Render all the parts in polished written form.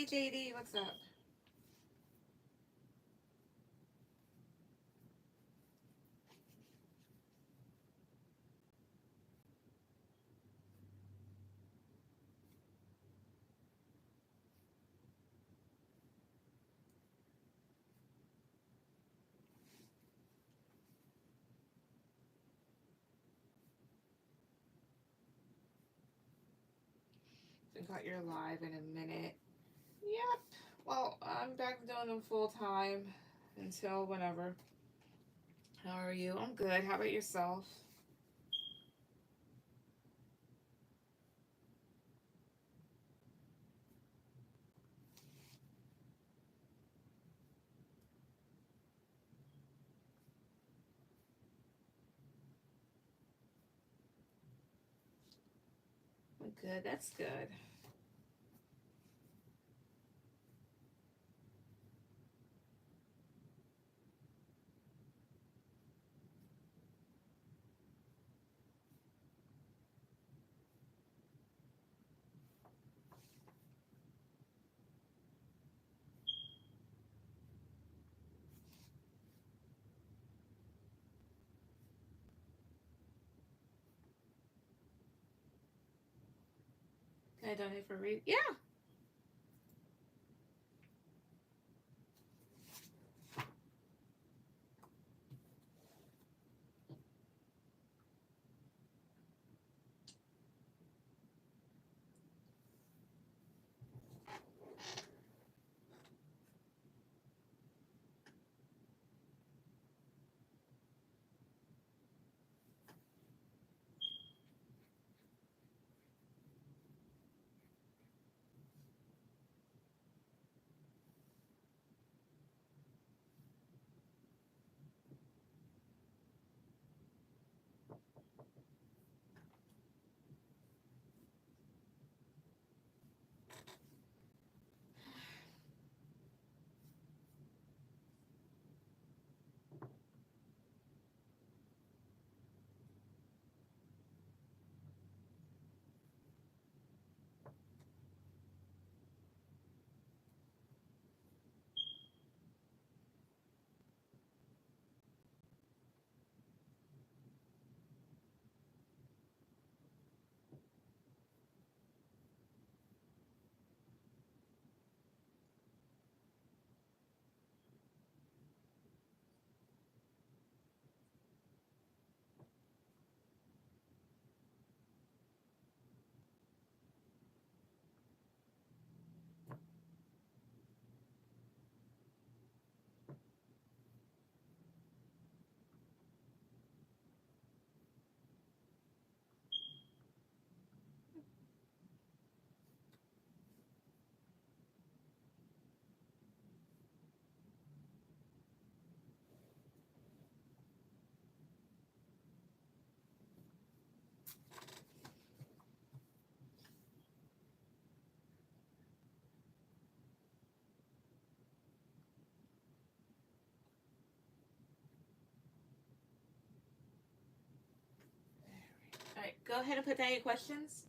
Hey JD, what's up? I got your live in a minute. Yep. Well, I'm back doing them full time until whenever. How are you? I'm good. How about yourself? I'm good. That's good. Can I donate for read? Yeah. All right. Go ahead and put down your questions.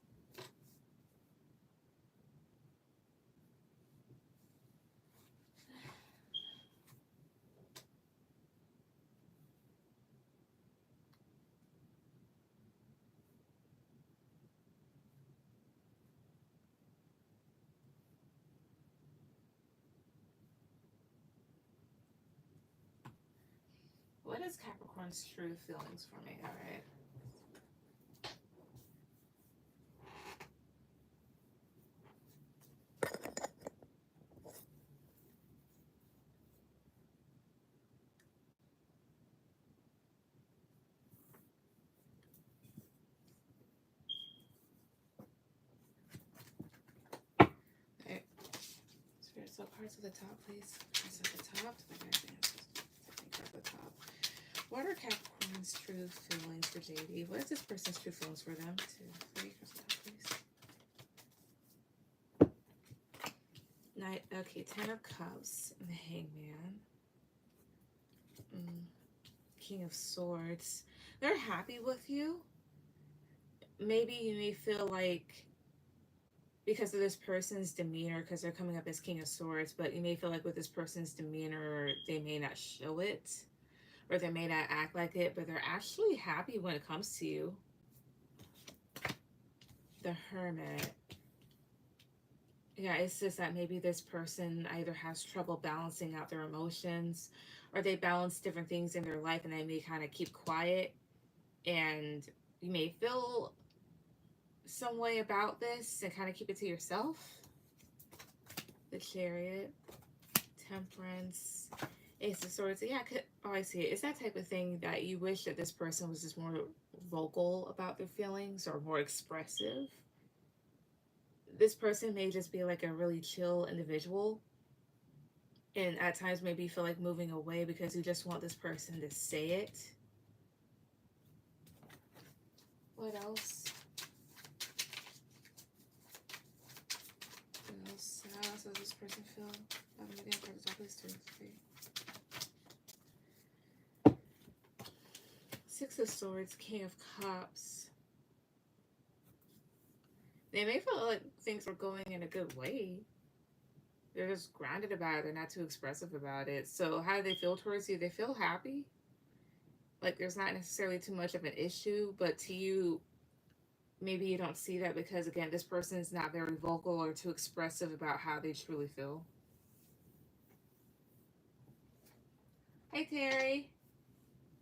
What is Capricorn's true feelings for me? All right. All right. Spirit, so cards at the top, please. Cards at the top. The guys answers. I think at the top. What are Capricorn's true feelings for JD? What is this person's true feelings for them? 2, 3, cards at the top, please. Knight. Okay, Ten of Cups and the Hangman. King of Swords. They're happy with you. Maybe you may feel like because of this person's demeanor, because they're coming up as King of Swords, but you may feel like with this person's demeanor, they may not show it, or they may not act like it, but they're actually happy when it comes to you. The Hermit. Yeah, it's just that maybe this person either has trouble balancing out their emotions, or they balance different things in their life and they may kind of keep quiet, and you may feel some way about this and kind of keep it to yourself. The Chariot, Temperance, Ace of Swords. Yeah, oh, I see it. It's that type of thing that you wish that this person was just more vocal about their feelings or more expressive. This person may just be like a really chill individual, and at times maybe you feel like moving away because you just want this person to say it. What else? What else? How else does this person feel? Again, for the top of this two, three. Six of Swords, King of Cups. They may feel like things are going in a good way. They're just grounded about it. They're not too expressive about it. So how do they feel towards you? They feel happy. Like there's not necessarily too much of an issue, but to you, maybe you don't see that because, again, this person is not very vocal or too expressive about how they truly feel. Hey, Terry.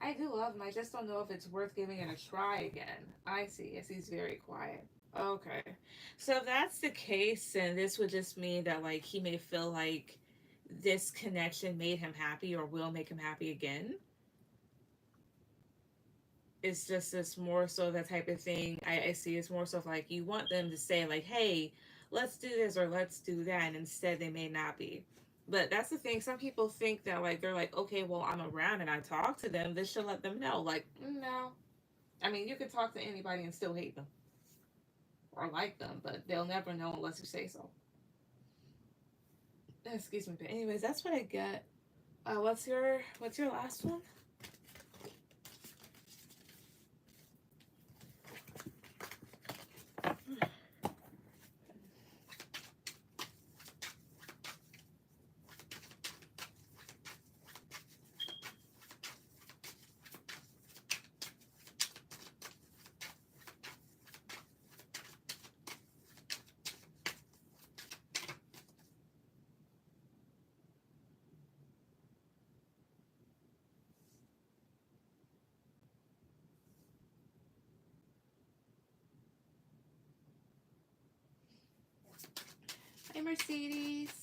I do love him. I just don't know if it's worth giving it a try again. I see. Yes, he's very quiet. Okay. So if that's the case, then this would just mean that, like, he may feel like this connection made him happy or will make him happy again. It's just this more so that type of thing. I see it's more so like you want them to say, like, hey, let's do this or let's do that. And instead, they may not be. But that's the thing. Some people think that, like, they're like, okay, well, I'm around and I talk to them. This should let them know. Like, no. I mean, you can talk to anybody and still hate them or like them, but they'll never know unless you say so. Excuse me, but anyways, that's what I get. What's your last one? Hey, Mercedes.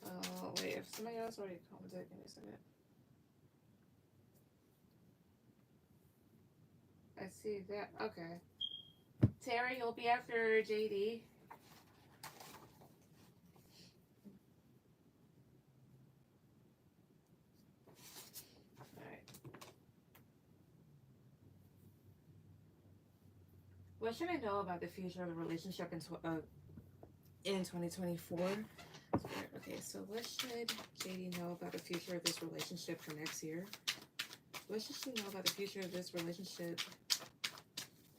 Oh, wait, if somebody else already commented, give me a second. I see that. Okay. Terry, you'll be after JD. Alright. What should I know about the future of the relationship in 2024? Okay, so what should JD know about the future of this relationship for next year? What should she know about the future of this relationship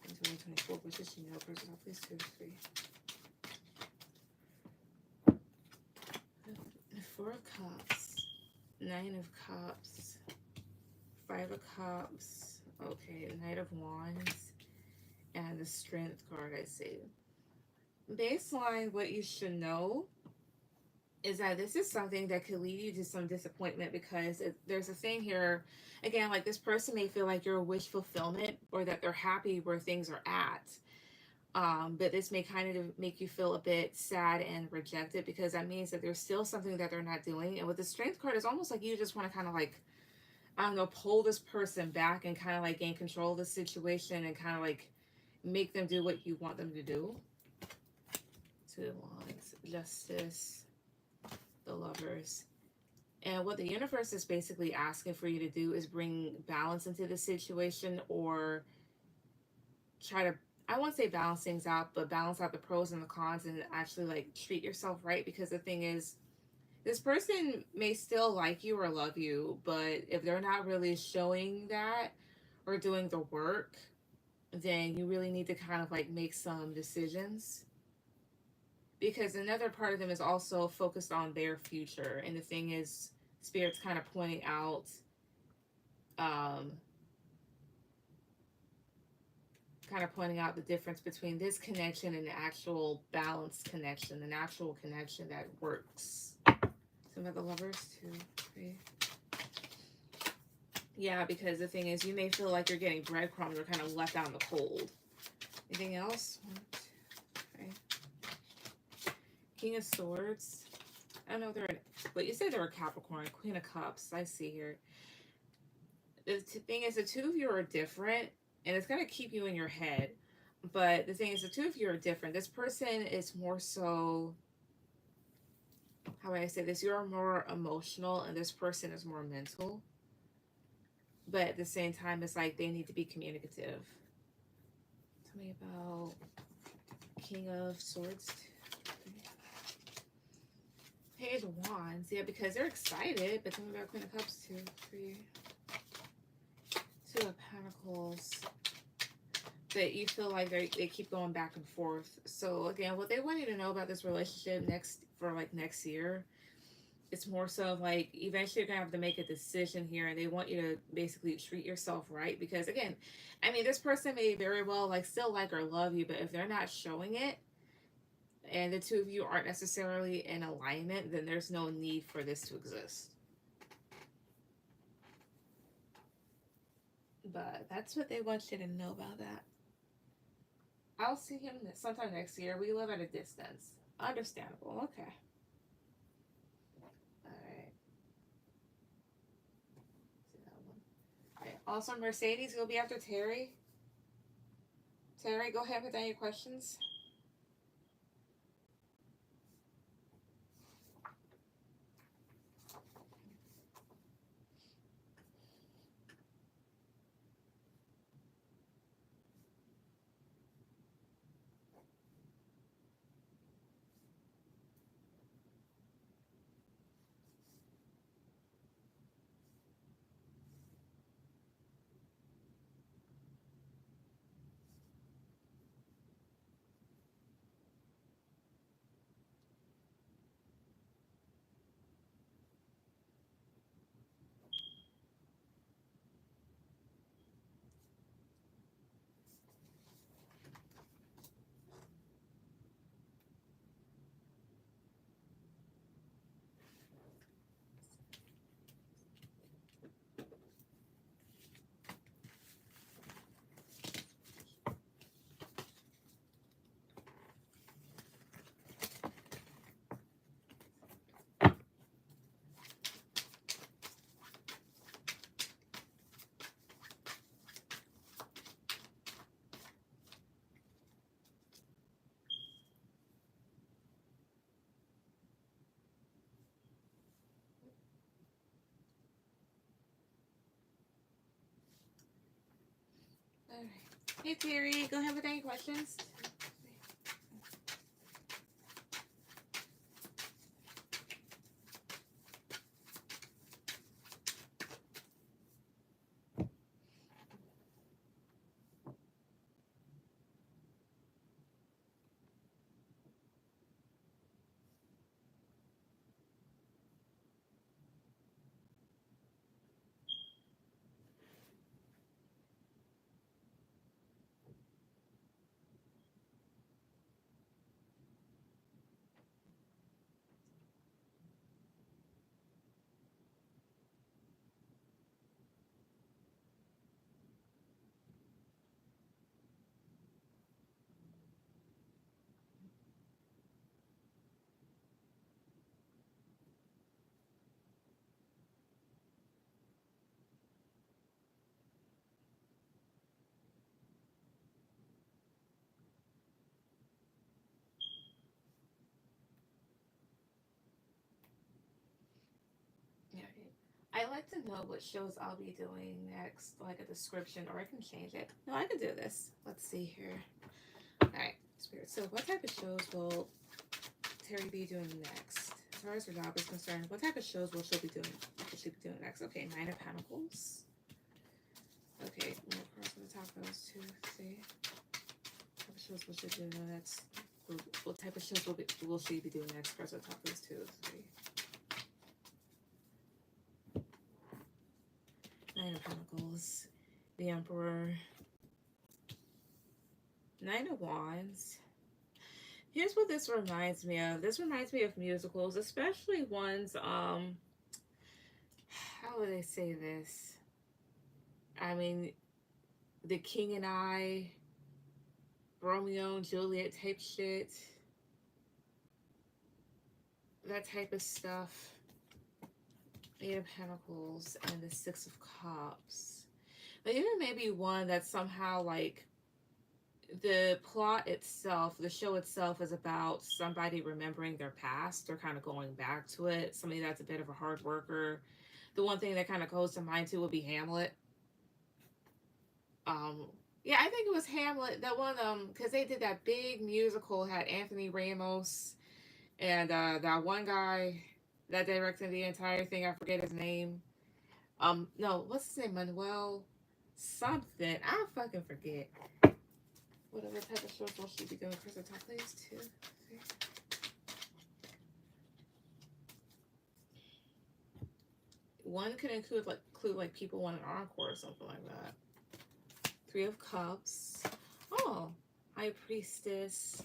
in 2024? What should she know? First off, please, 2, 3. 4 of Cups, 9 of Cups, 5 of Cups, okay, Knight of Wands, and the Strength card, I see. Baseline, what you should know is that this is something that could lead you to some disappointment because there's a thing here, again, like this person may feel like you're a wish fulfillment or that they're happy where things are at. But this may kind of make you feel a bit sad and rejected because that means that there's still something that they're not doing. And with the Strength card, it's almost like you just want to kind of like, I don't know, pull this person back and kind of like gain control of the situation and kind of like make them do what you want them to do. 2 of Wands, Justice, the Lovers. And what the universe is basically asking for you to do is bring balance into the situation or try to, I won't say balance things out, but balance out the pros and the cons and actually like treat yourself right. Because the thing is, this person may still like you or love you, but if they're not really showing that or doing the work, then you really need to kind of like make some decisions, because another part of them is also focused on their future. And the thing is, Spirit's kind of pointing out, um, the difference between this connection and the actual balanced connection, an actual connection that works. Some of the lovers, 2, 3. Yeah, because the thing is, you may feel like you're getting breadcrumbs or kind of left out in the cold. Anything else? 1, 2, 3. King of Swords. I don't know if they're, but you said they were Capricorn. Queen of Cups. I see here. The thing is, the two of you are different, and it's going to keep you in your head. But the thing is, the two of you are different. This person is more so, how would I say this? You're more emotional, and this person is more mental. But at the same time, it's like they need to be communicative. Tell me about King of Swords. Page of Wands. Yeah, because they're excited. But tell me about Queen of Cups, 2, 3. 2 of Pentacles. That you feel like they keep going back and forth. So again, what they want you to know about this relationship next year, it's more so of like, eventually you're gonna have to make a decision here, and they want you to basically treat yourself right. Because again, I mean, this person may very well like still like or love you, but if they're not showing it, and the two of you aren't necessarily in alignment, then there's no need for this to exist. But that's what they want you to know about that. I'll see him sometime next year. We live at a distance. Understandable. Okay. Alright. See that one. Alright. Also, Mercedes, you'll be after Terry. Terry, go ahead with any questions. Alright. Hey, Terry, go ahead with any questions. Yeah. I like to know what shows I'll be doing next, like a description, or I can change it. No, I can do this. Let's see here. Alright, Spirit. So what type of shows will Terry be doing next? As far as her job is concerned, what type of shows will she be doing next? Okay, 9 of Pentacles. Okay, more cards. for the top of those two. See? What type of shows will she do next? What type of shows will she be doing next? Cards for the top of those two. Three. Nine of Pentacles. The Emperor. Nine of Wands. Here's what this reminds me of. This reminds me of musicals, especially ones, how would I say this? I mean, The King and I, Romeo and Juliet type shit. That type of stuff. Eight of Pentacles and the Six of Cups. But even maybe one that's somehow like the plot itself, the show itself is about somebody remembering their past or kind of going back to it. Somebody that's a bit of a hard worker. The one thing that kind of goes to mind too would be Hamlet. Yeah, I think it was Hamlet. That one, because they did that big musical, had Anthony Ramos and that one guy that directed the entire thing. I forget his name. No, what's his name? Manuel something. I fucking forget. Whatever type of shows will she be doing? Crystal top please. 2, 3. One could include like people want an encore or something like that. 3 of Cups. Oh, High Priestess.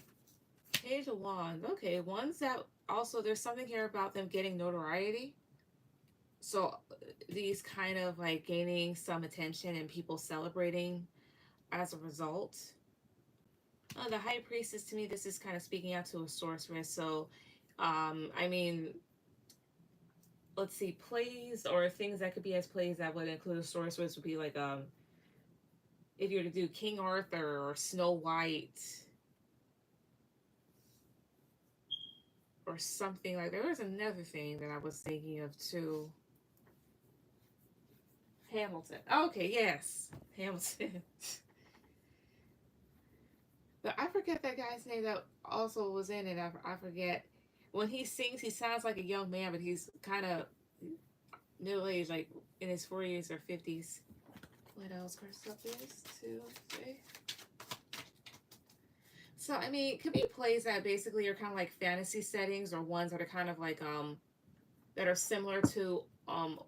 Page of Wands. Okay, ones that also there's something here about them getting notoriety. So these kind of like gaining some attention and people celebrating as a result. The High Priestess, to me, this is kind of speaking out to a sorceress. So, I mean, let's see, plays or things that could be as plays that would include a sorceress would be like, if you were to do King Arthur or Snow White or something like, there was another thing that I was thinking of too. Hamilton. Okay, yes, Hamilton. But I forget that guy's name that also was in it. I forget. When he sings, he sounds like a young man, but he's kind of middle-aged, like in his 40s or 50s. What else? Stuff is 2, 3. So, I mean, it could be plays that basically are kind of like fantasy settings or ones that are kind of like, that are similar to,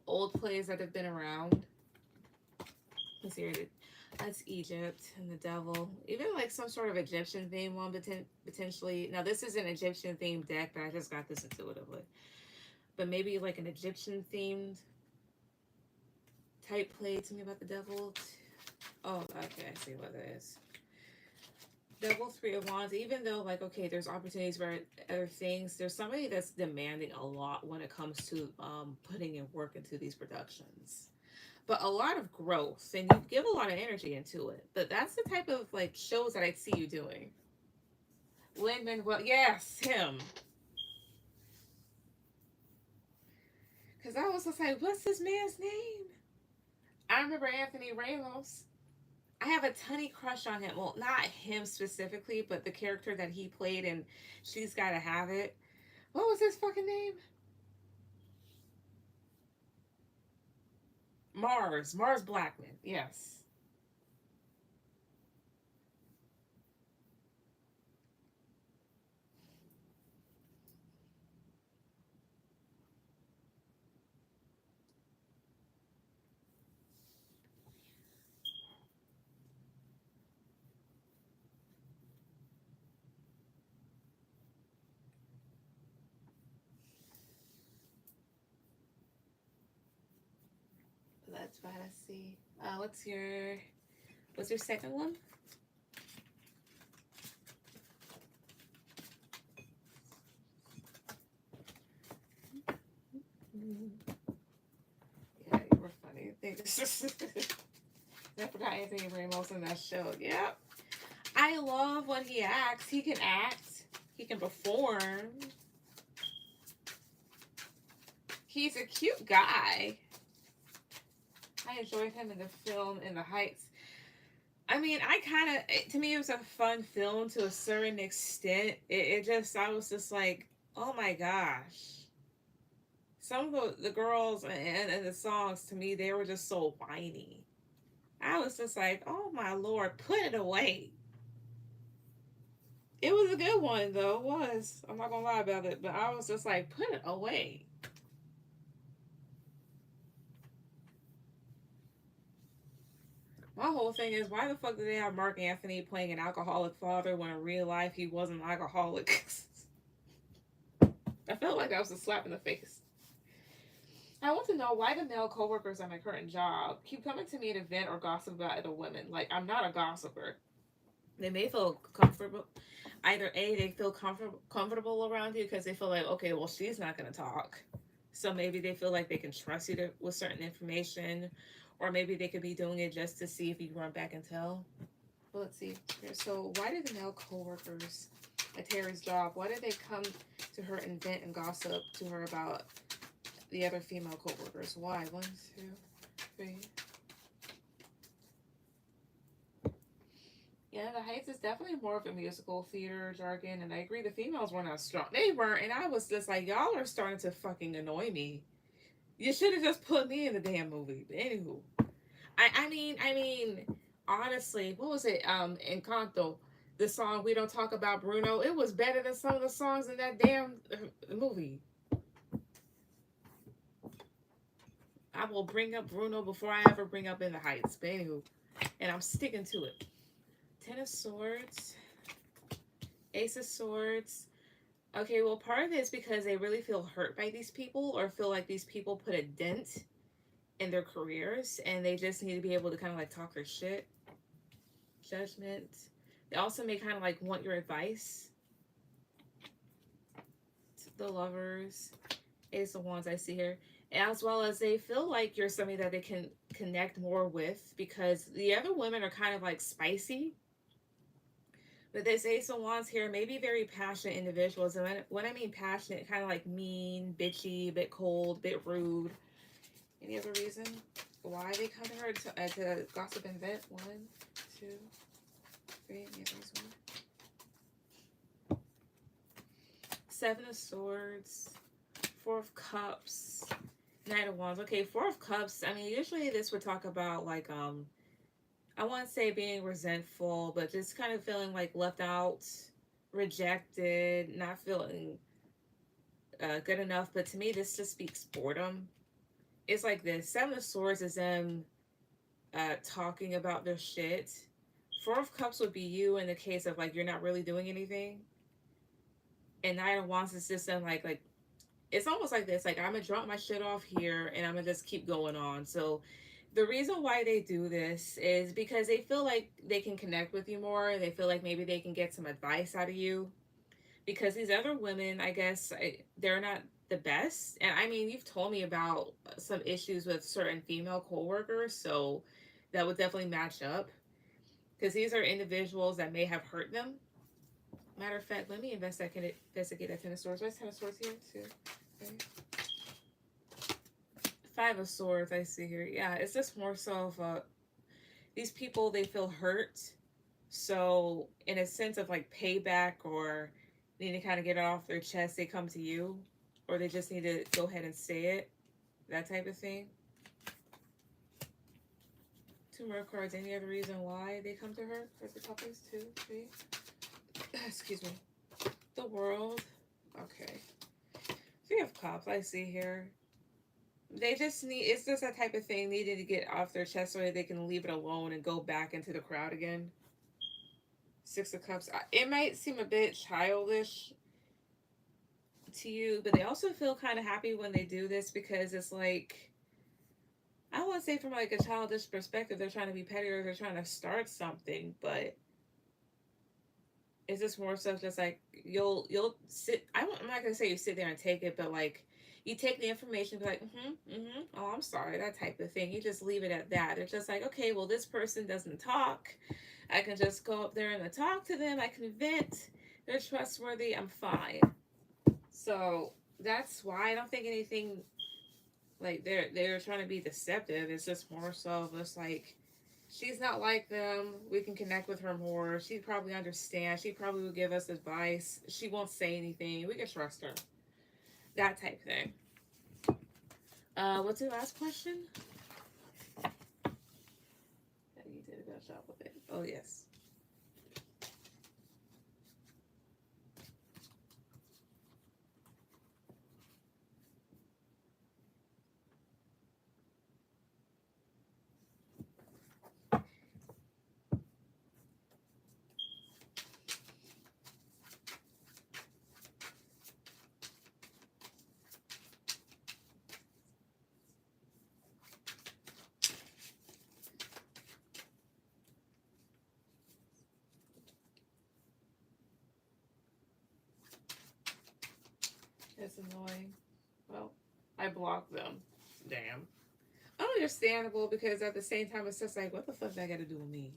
old plays that have been around. Let's see, that's Egypt and the Devil. Even like some sort of Egyptian theme one potentially. Now this is an Egyptian themed deck, but I just got this intuitively. But maybe like an Egyptian themed type play to me about the Devil. Oh, okay, I see what it is. Devil, 3 of Wands. Even though like, okay, there's opportunities for other things, there's somebody that's demanding a lot when it comes to putting in work into these productions. But a lot of growth, and you give a lot of energy into it. But that's the type of like shows that I see you doing. Lin-Manuel, yes, him. Because I was just like, what's this man's name? I remember Anthony Ramos. I have a tiny crush on him. Well, not him specifically, but the character that he played in She's Gotta Have It. What was his fucking name? Mars Blackman, yes. Let's try to see. What's your second one? Yeah, you were funny. I forgot Anthony Ramos in that show. Yep. I love when he acts. He can act. He can perform. He's a cute guy. I enjoyed him in the film In the Heights. I mean, to me, it was a fun film to a certain extent. I was just like, oh my gosh. Some of the girls and the songs, to me, they were just so whiny. I was just like, oh my Lord, put it away. It was a good one though, it was. I'm not gonna lie about it, but I was just like, put it away. My whole thing is, why the fuck did they have Mark Anthony playing an alcoholic father when in real life he wasn't an alcoholic? I felt like that was a slap in the face. I want to know why the male coworkers at my current job keep coming to me to vent or gossip about other women. Like, I'm not a gossiper. They may feel comfortable. Either A, they feel comfortable around you because they feel like, okay, well, she's not going to talk. So maybe they feel like they can trust you with certain information. Or maybe they could be doing it just to see if you run back and tell. Well, let's see. So why did the male coworkers at Terry's job, why did they come to her and vent and gossip to her about the other female coworkers? Why? 1, 2, 3. Yeah, the Heights is definitely more of a musical theater jargon, and I agree the females weren't as strong. They weren't, and I was just like, y'all are starting to fucking annoy me. You should have just put me in the damn movie. But anywho, I mean, honestly, what was it? Encanto, the song "We Don't Talk About Bruno." It was better than some of the songs in that damn movie. I will bring up Bruno before I ever bring up In the Heights. But anywho, and I'm sticking to it. Ten of Swords, Ace of Swords. Okay, well, part of it is because they really feel hurt by these people or feel like these people put a dent in their careers and they just need to be able to kind of like talk their shit. Judgment. They also may kind of like want your advice. The Lovers. Ace of Wands I see here. As well as they feel like you're somebody that they can connect more with because the other women are kind of like spicy. But this Ace of Wands here may be very passionate individuals. And when I mean passionate, kind of like mean, bitchy, a bit cold, a bit rude. Any other reason why they come to her to gossip and vent? 1, 2, 3. Any other reason? Seven of Swords, Four of Cups, Knight of Wands. Okay, Four of Cups. I mean, usually this would talk about like I want to say being resentful, but just kind of feeling like left out, rejected, not feeling good enough. But to me, this just speaks boredom. It's like this. Seven of Swords is them talking about their shit. Four of Cups would be you in the case of like you're not really doing anything. And Knight of Wands is just them like it's almost like this. Like I'm gonna drop my shit off here and I'm gonna just keep going on. So the reason why they do this is because they feel like they can connect with you more. They feel like maybe they can get some advice out of you. Because these other women, I guess, they're not the best. And I mean, you've told me about some issues with certain female coworkers, so that would definitely match up. Because these are individuals that may have hurt them. Matter of fact, let me investigate that Ten of Swords. What's Ten of Swords here? 2, 3. Five of Swords, I see here. Yeah, it's just more so of these people, they feel hurt. So, in a sense of like payback or need to kind of get it off their chest, they come to you. Or they just need to go ahead and say it. That type of thing. 2 more cards. Any other reason why they come to her? First the couples. 2, 3. Excuse me. The World. Okay. 3 of Cups, I see here. They just need, it's just that type of thing needed to get off their chest so that they can leave it alone and go back into the crowd again. 6 of Cups. It might seem a bit childish to you, but they also feel kind of happy when they do this because it's like, I don't want to say from like a childish perspective, they're trying to be petty or they're trying to start something, but it's just more so just like you'll sit. I'm not gonna say you sit there and take it, but like you take the information, be like, oh, I'm sorry, that type of thing. You just leave it at that. It's just like, okay, well, this person doesn't talk. I can just go up there and talk to them. I can vent. They're trustworthy. I'm fine. So that's why I don't think anything like they're trying to be deceptive. It's just more so just like she's not like them. We can connect with her more. She probably understands. She probably will give us advice. She won't say anything. We can trust her. That type thing. What's your last question? much up with it. Oh, yes. It's annoying. Well, I blocked them. Damn. Understandable, because at the same time, it's just like, what the fuck that got to do with me?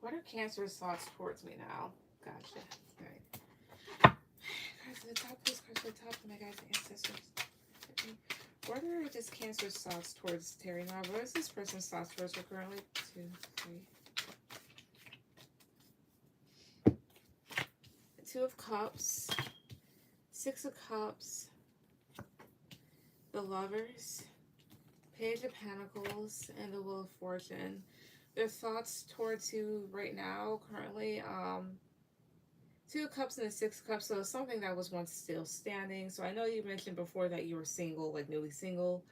What are Cancer's thoughts towards me now? Gotcha. All right. Cards to the top, please. Cards to the top. Oh my guys, ancestors. What are this Cancer's thoughts towards Terry now? What is this person's thoughts towards her currently? 2, 3. 2 of Cups. 6 of Cups. The Lovers. Page of Pentacles. And the Wheel of Fortune. Their thoughts towards you right now, currently, 2 of Cups and the 6 of Cups, so it's something that was once still standing. So I know you mentioned before that you were single, like newly single.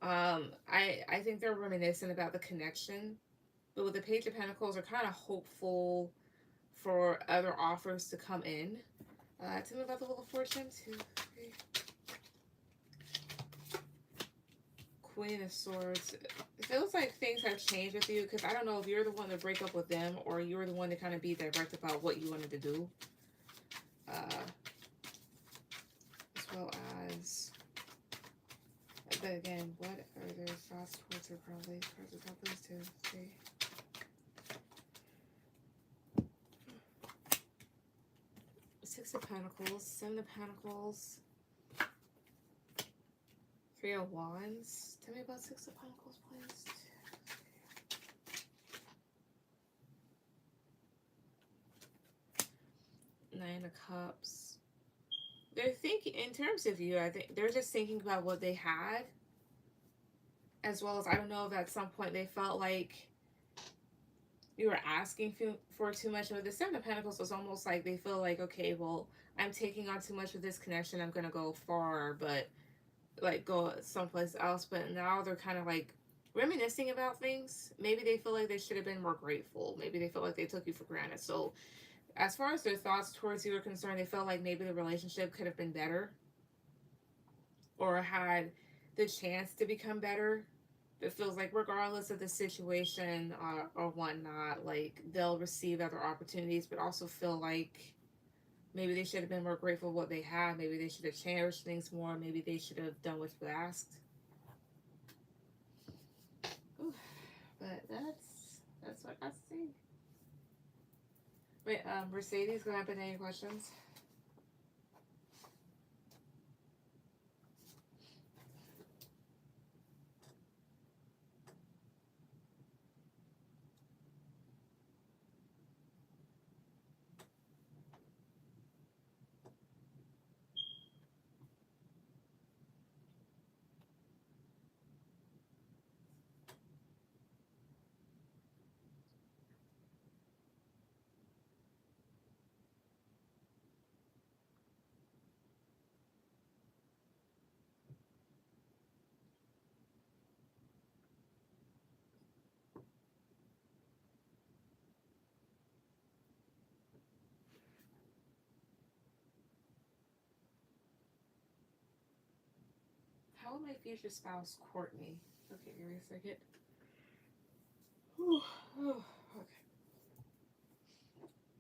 I think they're reminiscent about the connection, but with the Page of Pentacles, they're kind of hopeful for other offers to come in. Tell me about the Wheel of Fortune. 2, 3. Queen of Swords. It feels like things have changed with you, because I don't know if you're the one to break up with them or you're the one to kind of be direct about what you wanted to do. As well as, but again, what are their thoughts towards her probably? Cards of top, those 2, 3. 6 of Pentacles, 7 of Pentacles. 3 of Wands. Tell me about 6 of Pentacles, please. 9 of Cups. They're thinking, in terms of you, I think they're just thinking about what they had. As well as, I don't know if at some point they felt like you were asking for too much. But the 7 of Pentacles was almost like they feel like, okay, well, I'm taking on too much of this connection. I'm going to go far, but like go someplace else. But now they're kind of like reminiscing about things. Maybe they feel like they should have been more grateful. Maybe they feel like they took you for granted. So as far as their thoughts towards you are concerned, they felt like maybe the relationship could have been better or had the chance to become better. It feels like regardless of the situation or whatnot, like they'll receive other opportunities, but also feel like maybe they should have been more grateful for what they had. Maybe they should have cherished things more. Maybe they should have done what you asked. Ooh, but that's what I see. Wait, Mercedes, go ahead and any questions? How will my future spouse court me? Okay, give me a second. Whew, okay.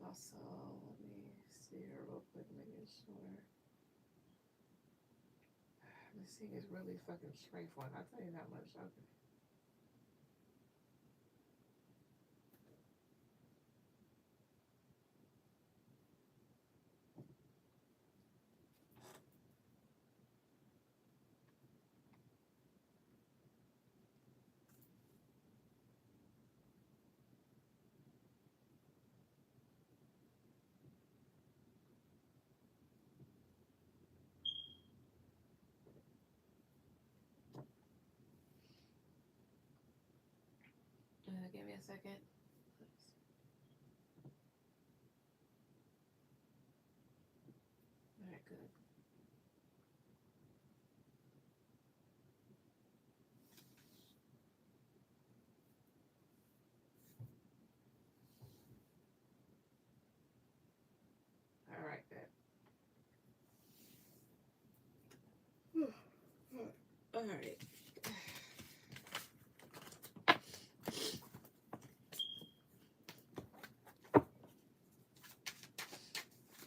Also, let me see here real quick, making sure. This thing is really fucking trifling, I'll tell you that much. Okay. a second. All right, good. All right, good. All right.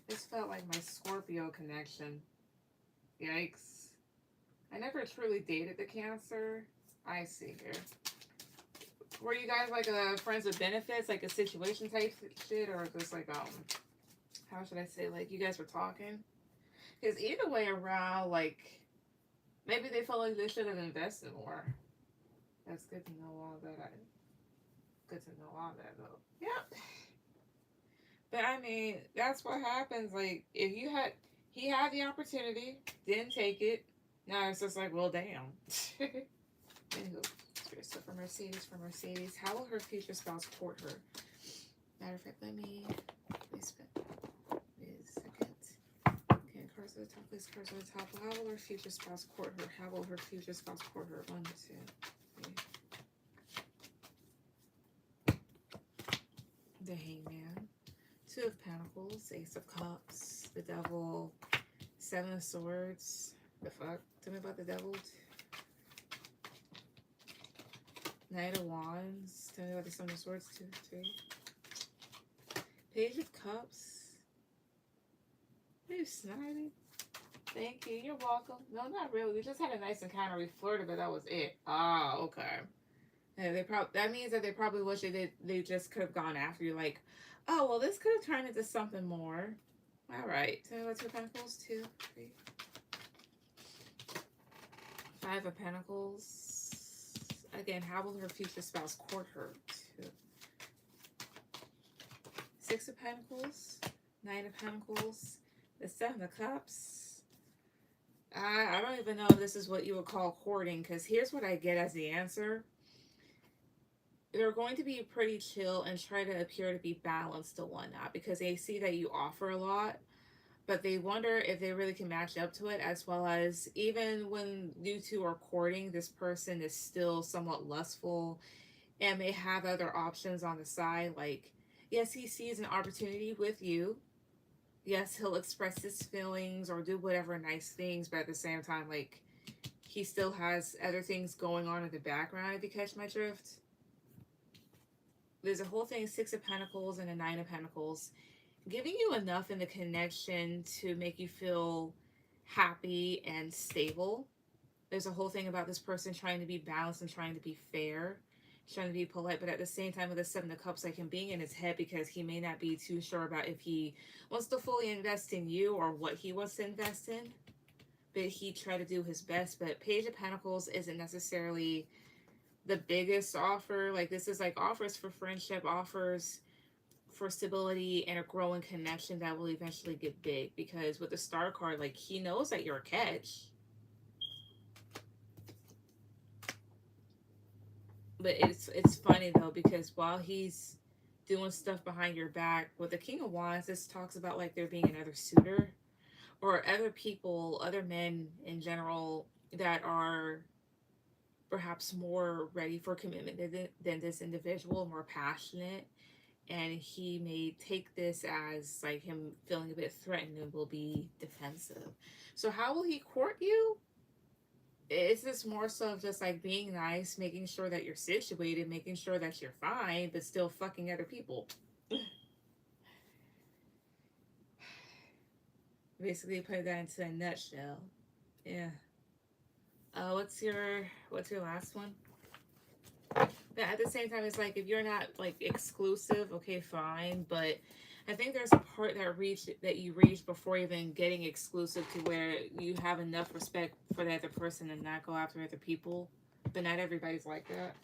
This felt like my Scorpio connection. Yikes. I never truly dated the Cancer. I see here. Were you guys like friends with benefits, like a situation type shit, or just like how should I say, like you guys were talking? Because either way around, like maybe they felt like they should have invested more. That's good to know all that. Good to know all that though. Yep. But I mean, that's what happens. Like if he had the opportunity, didn't take it. Now it's just like, well, damn. Anywho, so for Mercedes, how will her future spouse court her? Matter of fact, let me spend a second. Okay, cards at the top, please. Cards at the top. How will her future spouse court her? How will her future spouse court her? 1, 2, 3. The Hangman. 2 of Pentacles, Ace of Cups, the Devil, 7 of Swords. The fuck? Tell me about the Devil. Knight of Wands. Tell me about the 7 of Swords. 2, 3. Page of Cups. Are you sniding? Thank you. You're welcome. No, not really. We just had a nice encounter. We flirted, but that was it. Ah, okay. And that means that they probably wish they just could have gone after you. Like, oh well, this could have turned into something more. All right. Tell me about 2 of Pentacles. 2, 3. 5 of Pentacles. Again, how will her future spouse court her? 2. 6 of Pentacles. 9 of Pentacles. The 7 of Cups. I don't even know if this is what you would call courting, because here's what I get as the answer. They're going to be pretty chill and try to appear to be balanced to one another because they see that you offer a lot, but they wonder if they really can match up to it, as well as even when you two are courting, this person is still somewhat lustful and may have other options on the side. Like, yes, he sees an opportunity with you. Yes, he'll express his feelings or do whatever nice things, but at the same time, like, he still has other things going on in the background, if you catch my drift. There's a whole thing, 6 of Pentacles and a 9 of Pentacles, giving you enough in the connection to make you feel happy and stable. There's a whole thing about this person trying to be balanced and trying to be fair, trying to be polite, but at the same time with the 7 of Cups, like him being in his head because he may not be too sure about if he wants to fully invest in you or what he wants to invest in, but he tried to do his best. But Page of Pentacles isn't necessarily the biggest offer. Like, this is like offers for friendship, offers for stability and a growing connection that will eventually get big, because with the Star card, like, he knows that you're a catch. But it's funny though, because while he's doing stuff behind your back, with the King of Wands, this talks about like there being another suitor or other people, other men in general that are perhaps more ready for commitment than this individual, more passionate, and he may take this as like him feeling a bit threatened and will be defensive. So how will he court you? Is this more so just like being nice, making sure that you're situated, making sure that you're fine, but still fucking other people? Basically put that into a nutshell. Yeah. What's your last one? But at the same time, it's like, if you're not like exclusive, okay, fine. But I think there's a part that you reach before even getting exclusive, to where you have enough respect for the other person and not go after other people. But not everybody's like that.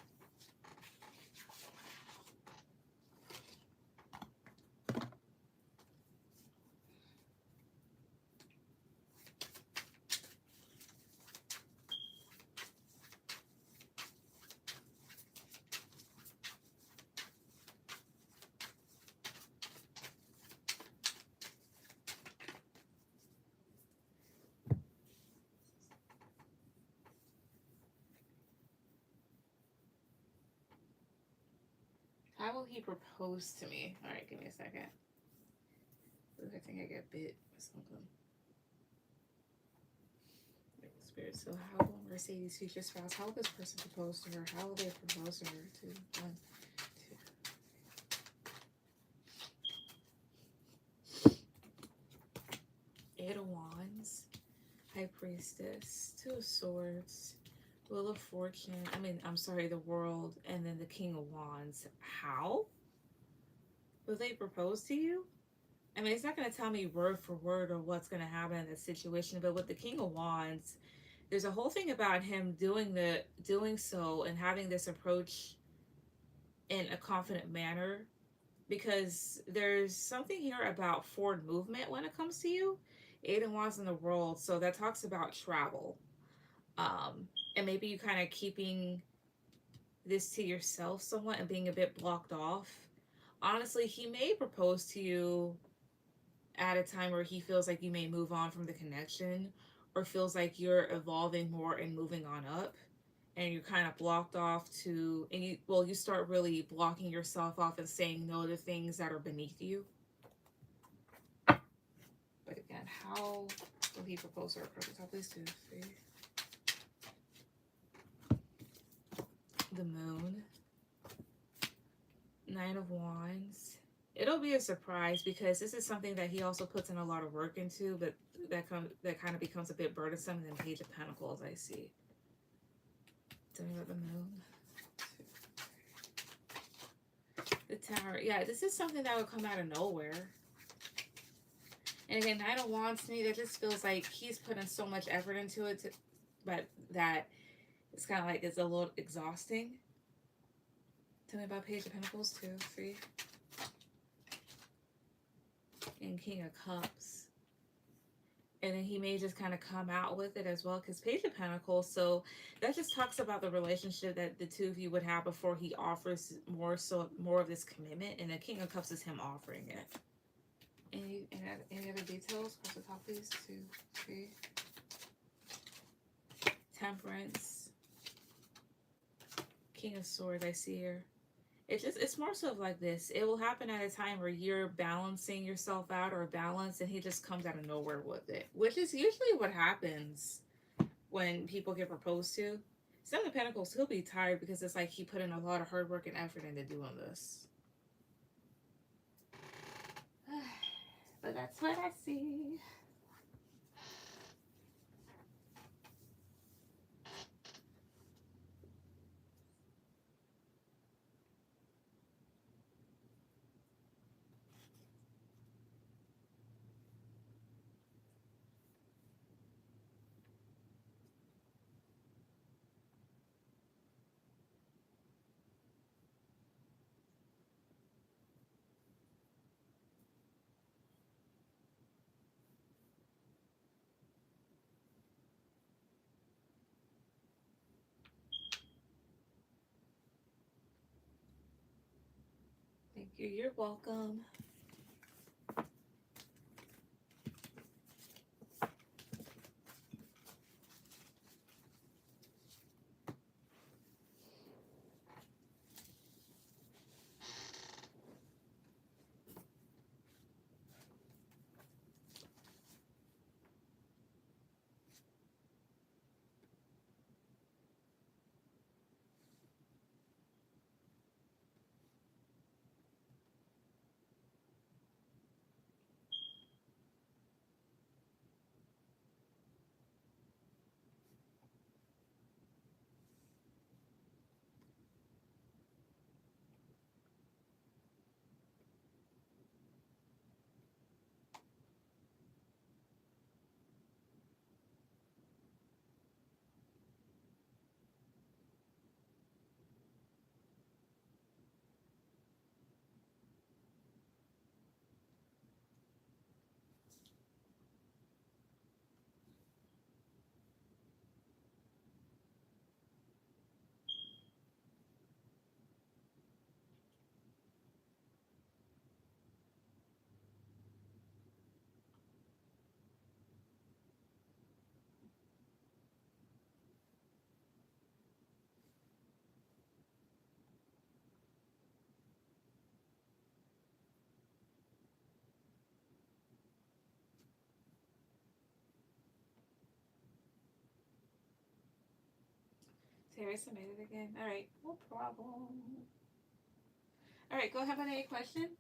How will he propose to me? All right, give me a second. Ooh, I think I get bit or something. Spirit. So how will Mercedes' future spouse, how will this person propose to her? How will they propose to her? 2, 1, 2. 8 of Wands, High Priestess, 2 of Swords, Wheel of Fortune, the World, and then the King of Wands. How will they propose to you? I mean, it's not going to tell me word for word or what's going to happen in this situation, but with the King of Wands, there's a whole thing about him doing so and having this approach in a confident manner, because there's something here about forward movement when it comes to you. 8 of Wands in the World, so that talks about travel, and maybe you kind of keeping this to yourself somewhat and being a bit blocked off. Honestly, he may propose to you at a time where he feels like you may move on from the connection, or feels like you're evolving more and moving on up, and you're kind of blocked off to, and you start really blocking yourself off and saying no to things that are beneath you. But again, how will he propose or approach? Top, please, 2, 3. The Moon, 9 of Wands. It'll be a surprise, because this is something that he also puts in a lot of work into, but that kind of becomes a bit burdensome. And then Page of Pentacles, I see. Tell me about the Moon. 2, 3. The Tower. Yeah, this is something that would come out of nowhere. And again, 9 of Wands to me, that just feels like he's putting so much effort into it, but that it's kind of like it's a little exhausting. Tell me about Page of Pentacles, 2, 3. And King of Cups. And then he may just kind of come out with it as well, because Page of Pentacles, so that just talks about the relationship that the two of you would have before he offers more of this commitment. And the King of Cups is him offering it. Any other details? Across the top, please. 2, 3. Temperance. King of Swords, I see here. It's more so of like this. It will happen at a time where you're balancing yourself out or balance, and he just comes out of nowhere with it, which is usually what happens when people get proposed to. 7 of Pentacles, he'll be tired, because it's like he put in a lot of hard work and effort into doing this. But that's what I see. Thank you. You're welcome. Terry submitted again. All right, no problem. All right, go have any question.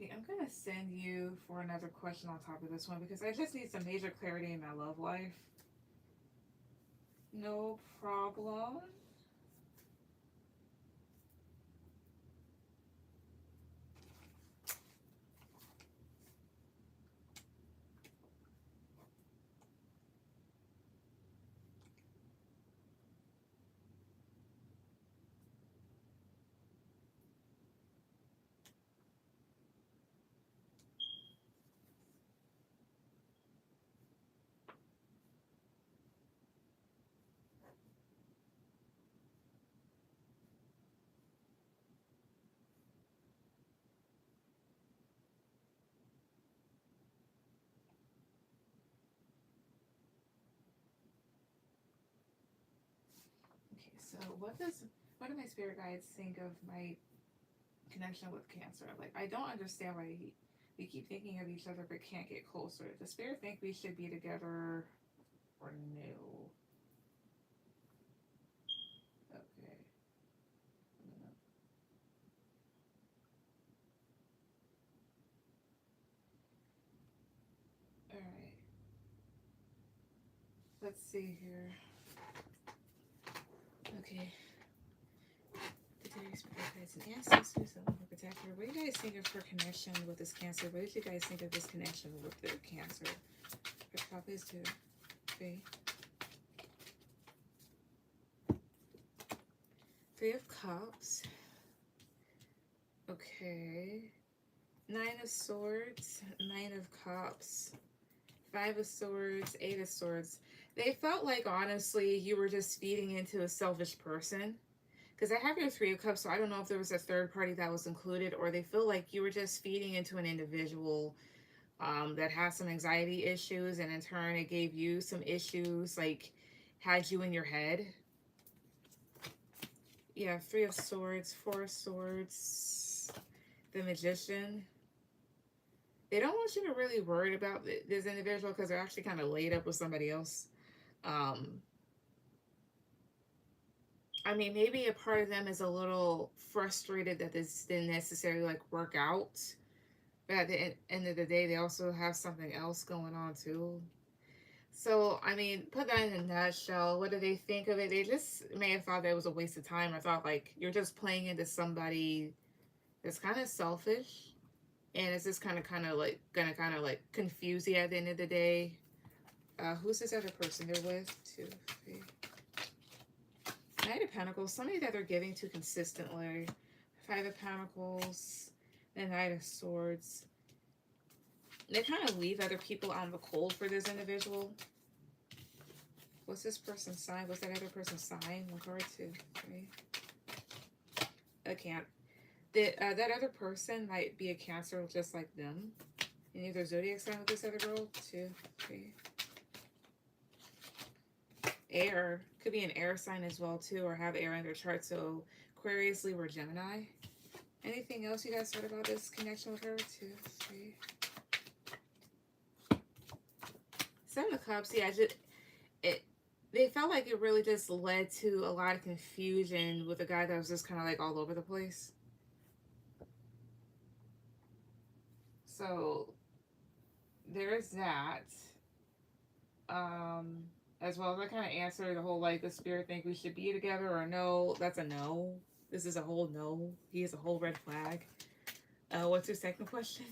Okay, I'm gonna send you for another question on top of this one because I just need some major clarity in my love life. No problem. Okay, so what do my spirit guides think of my connection with Cancer? Like, I don't understand why we keep thinking of each other but can't get closer. Does spirit think we should be together or no? Okay. All right. Let's see here. Okay. The Dairy Spirit Guides and Ancestors, the Protector. What do you guys think of her connection with this Cancer? What did you guys think of this connection with the Cancer? Her top is 2, 3. 3 of Cups. Okay. 9 of Swords, 9 of Cups, 5 of Swords, 8 of Swords. They felt like, honestly, you were just feeding into a selfish person. Because I have your 3 of Cups, so I don't know if there was a third party that was included, or they feel like you were just feeding into an individual that has some anxiety issues, and in turn it gave you some issues, like had you in your head. Yeah, 3 of Swords, 4 of Swords, the Magician. They don't want you to really worry about this individual because they're actually kind of laid up with somebody else. I mean, maybe a part of them is a little frustrated that this didn't necessarily like work out. But at the end of the day, they also have something else going on too. So, I mean, put that in a nutshell. What do they think of it? They just may have thought that it was a waste of time. I thought, like, you're just playing into somebody that's kind of selfish. And it's just kind of like, gonna kind of like confuse you at the end of the day. Who's this other person they're with? 2, 3. Knight of Pentacles. Somebody that they're giving to consistently. 5 of Pentacles. The Knight of Swords. They kind of leave other people out in the cold for this individual. What's this person's sign? What's that other person's sign? 1 card, 2, 3. I can't. That other person might be a Cancer just like them. Any other zodiac sign with this other girl? 2, 3. Air. Could be an air sign as well too, or have air in their chart. So Aquarius, Libra, Gemini. Anything else you guys thought about this connection with her? 2, 3. Seven of Cups, yeah, it they felt like it really just led to a lot of confusion with a guy that was just kind of like all over the place. So there's that. Um, as well as I kind of answer the whole like the spirit think we should be together or no. That's a no. This is a whole no. He is a whole red flag. What's your second question?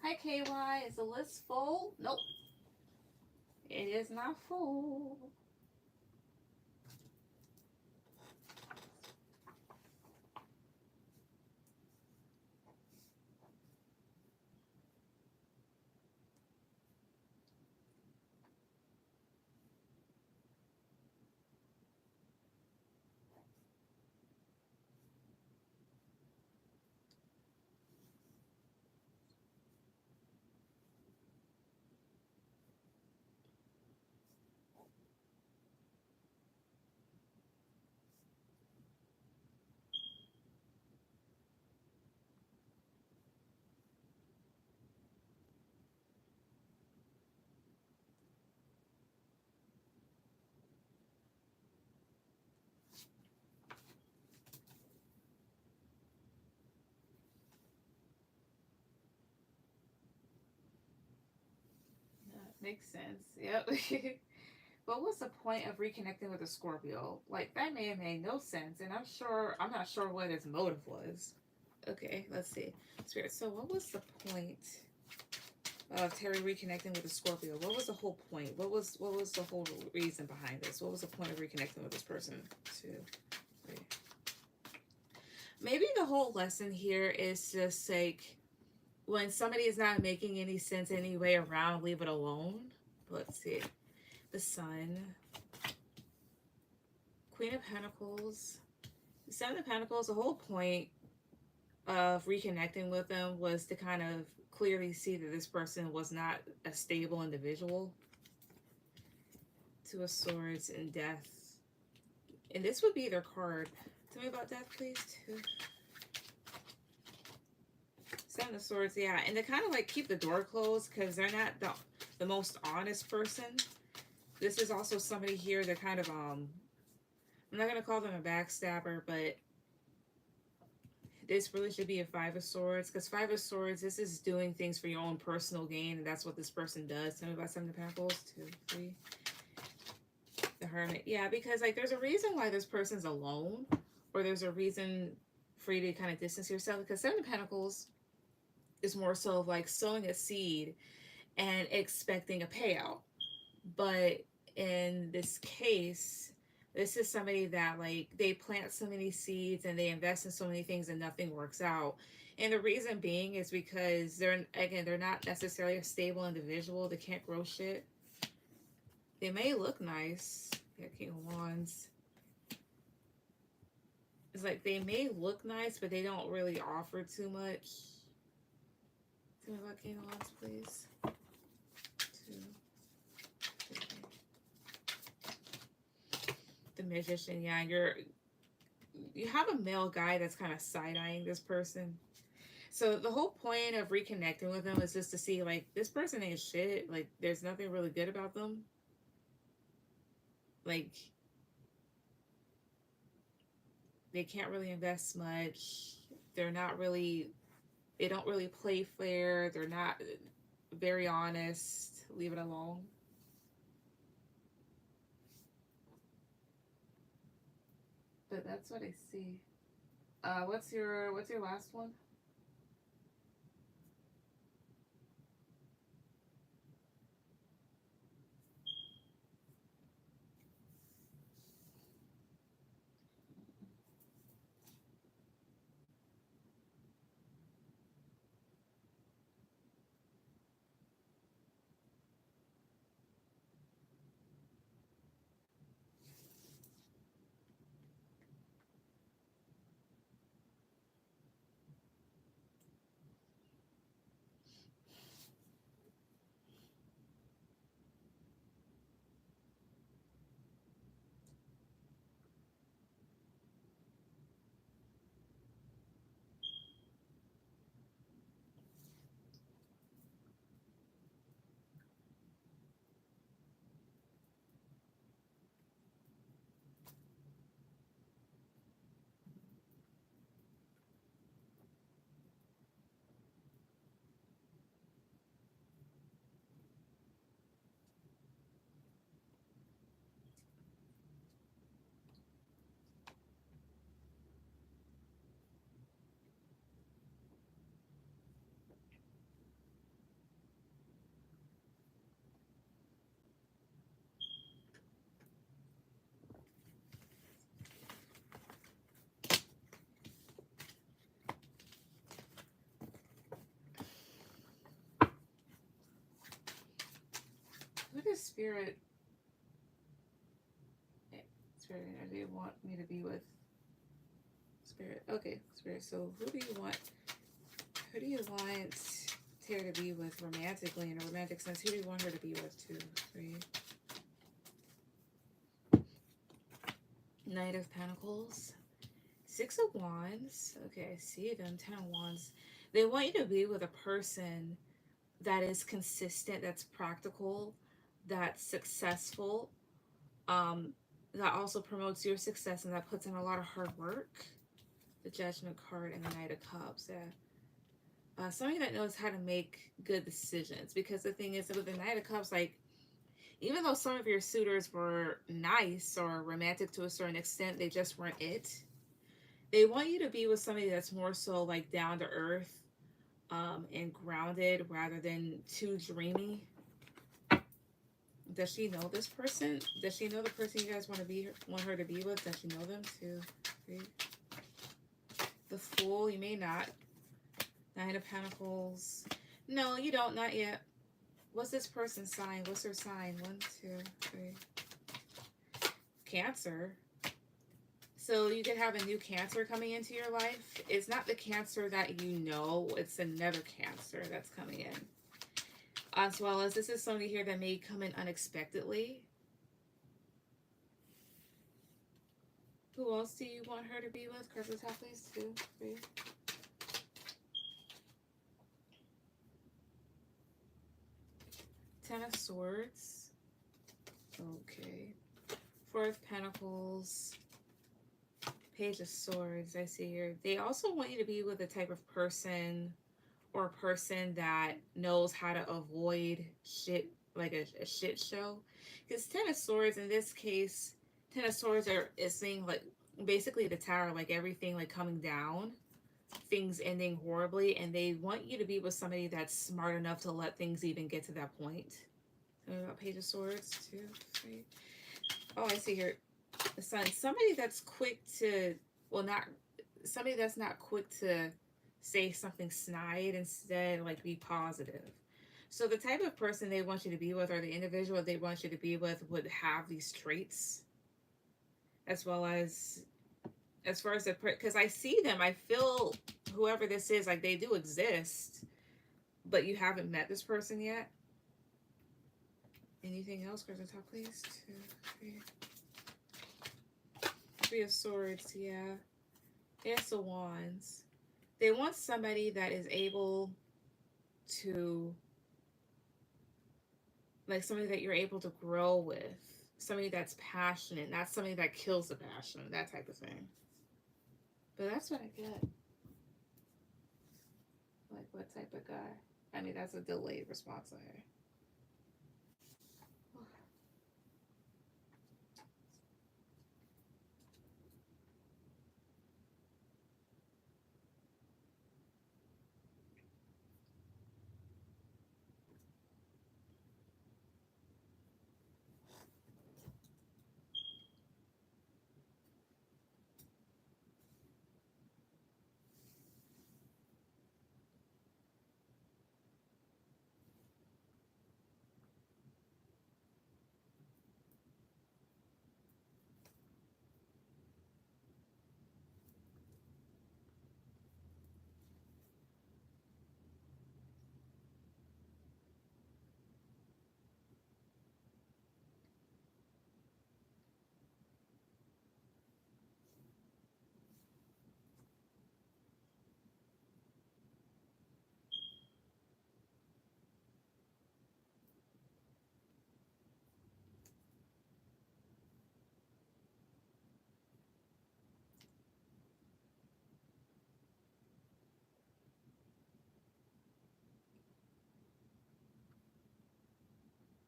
Hi KY, is the list full? Nope. It is not full. Makes sense. Yep. But what's the point of reconnecting with a Scorpio? Like that may have made no sense, and I'm not sure what his motive was. Okay, let's see. Spirit. So what was the point of Terry reconnecting with a Scorpio? What was the whole point? What was the whole reason behind this? What was the point of reconnecting with this person? 2, 3. Maybe the whole lesson here is just like when somebody is not making any sense any way around, leave it alone. Let's see. The Sun, Queen of Pentacles, the Seven of Pentacles. The whole point of reconnecting with them was to kind of clearly see that this person was not a stable individual. Two of Swords and Death. And this would be their card. Tell me about Death, please. 2. Seven of Swords, yeah. And to kind of like keep the door closed because they're not the most honest person. This is also somebody here that kind of, I'm not going to call them a backstabber, but this really should be a Five of Swords. Because Five of Swords, this is doing things for your own personal gain. And that's what this person does. Tell me about Seven of Pentacles. 2, 3. The Hermit. Yeah, because like there's a reason why this person's alone. Or there's a reason for you to kind of distance yourself. Because Seven of Pentacles is more so of like sowing a seed and expecting a payout. But in this case, this is somebody that like they plant so many seeds and they invest in so many things and nothing works out. And the reason being is because they're not necessarily a stable individual. They can't grow shit. They may look nice. Yeah, King of Wands. It's like they may look nice, but they don't really offer too much. Tell me about King of Wands, please. 2. The Magician, yeah, you have a male guy that's kind of side-eyeing this person. So the whole point of reconnecting with them is just to see like this person ain't shit. Like there's nothing really good about them. Like they can't really invest much. They're not really, they don't really play fair. They're not very honest. Leave it alone. But that's what I see. What's your last one? does Spirit energy want me to be with? Spirit. Okay, Spirit. So who do you want? Who do you want Tara to be with romantically, in a romantic sense? Who do you want her to be with? 2, 3. Knight of Pentacles. 6 of Wands. Okay, I see them. 10 of Wands. They want you to be with a person that is consistent, that's practical, that's successful, that also promotes your success and that puts in a lot of hard work. The Judgment card and the Knight of Cups. Yeah. Somebody that knows how to make good decisions. Because the thing is, with the Knight of Cups, like, even though some of your suitors were nice or romantic to a certain extent, they just weren't it. They want you to be with somebody that's more so like down to earth, and grounded rather than too dreamy. Does she know this person? Does she know the person you guys want her to be with? Does she know them? 2, 3. The Fool. You may not. 9 of Pentacles. No, you don't. Not yet. What's this person's sign? What's her sign? 1, 2, 3. Cancer. So you could have a new Cancer coming into your life. It's not the Cancer that you know. It's another Cancer that's coming in. As well as this is somebody here that may come in unexpectedly. Who else do you want her to be with? Cards at the top, please. 2, 3. Ten of Swords. Okay. 4 of Pentacles. Page of Swords. I see here. They also want you to be with a type of person or a person that knows how to avoid shit, like a shit show. Because 10 of Swords, in this case, 10 of Swords is saying, like, basically the Tower, like everything like coming down, things ending horribly, and they want you to be with somebody that's smart enough to let things even get to that point. About Page of Swords. 2, 3. Oh, I see here. The Sun. Somebody that's quick to, well, not somebody that's not quick to say something snide, instead like be positive. So the type of person they want you to be with, or the individual they want you to be with, would have these traits, as well as far as the, because I see them, I feel whoever this is, like they do exist, but you haven't met this person yet. Anything else? Cards on top, please. 2, 3. 3 of Swords. Yeah. Ace of Wands. They want somebody that is able to, like somebody that you're able to grow with, somebody that's passionate, not somebody that kills the passion, that type of thing. But that's what I get. Like, what type of guy? I mean, that's a delayed response there.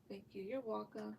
Thank you. You're welcome.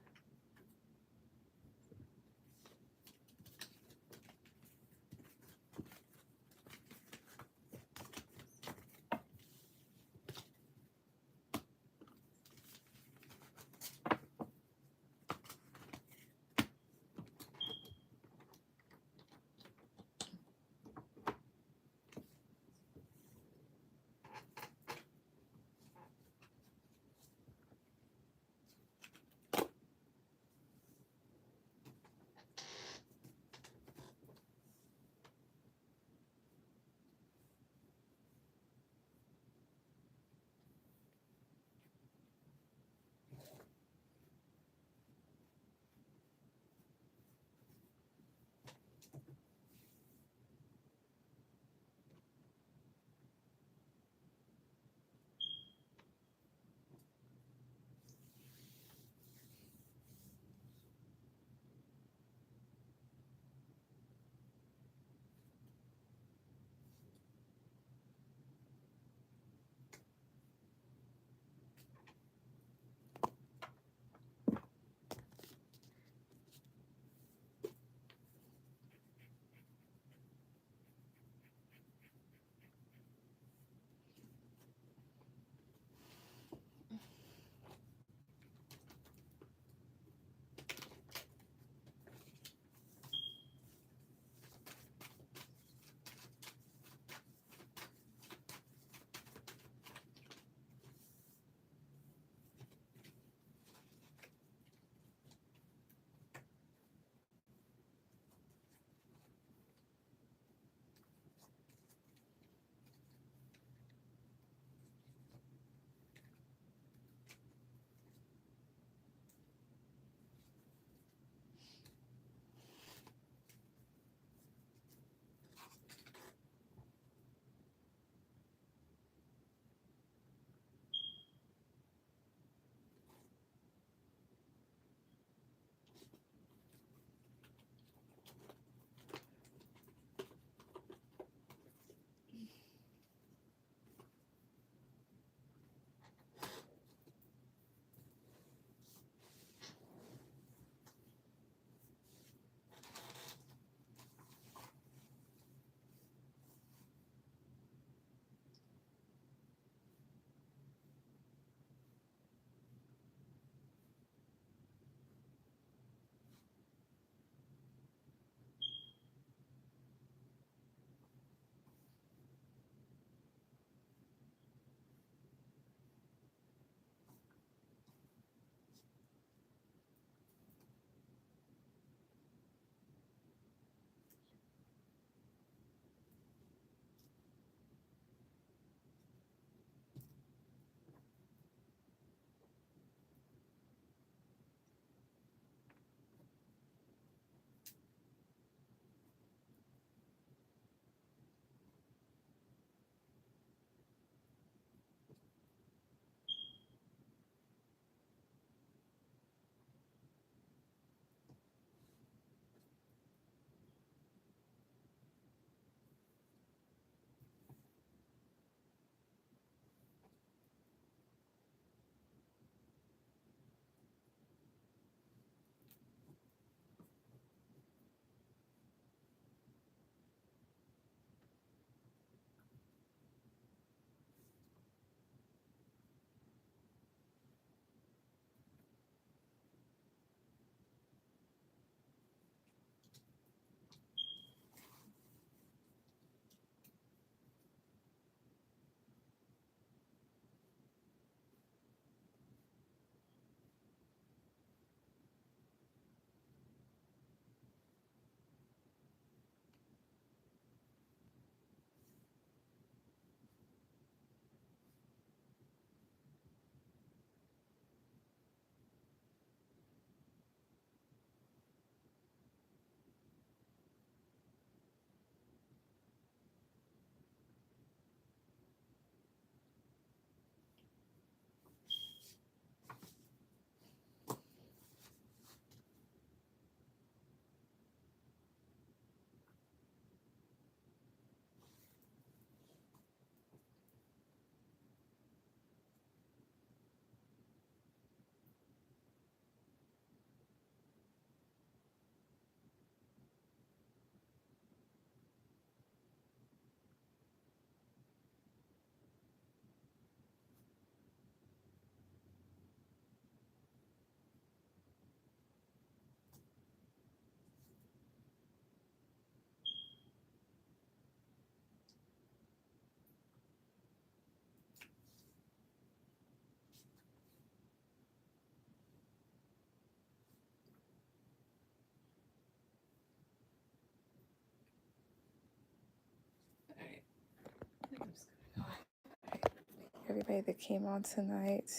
everybody that came on tonight.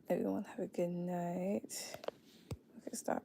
Everyone have a good night. Okay, stop.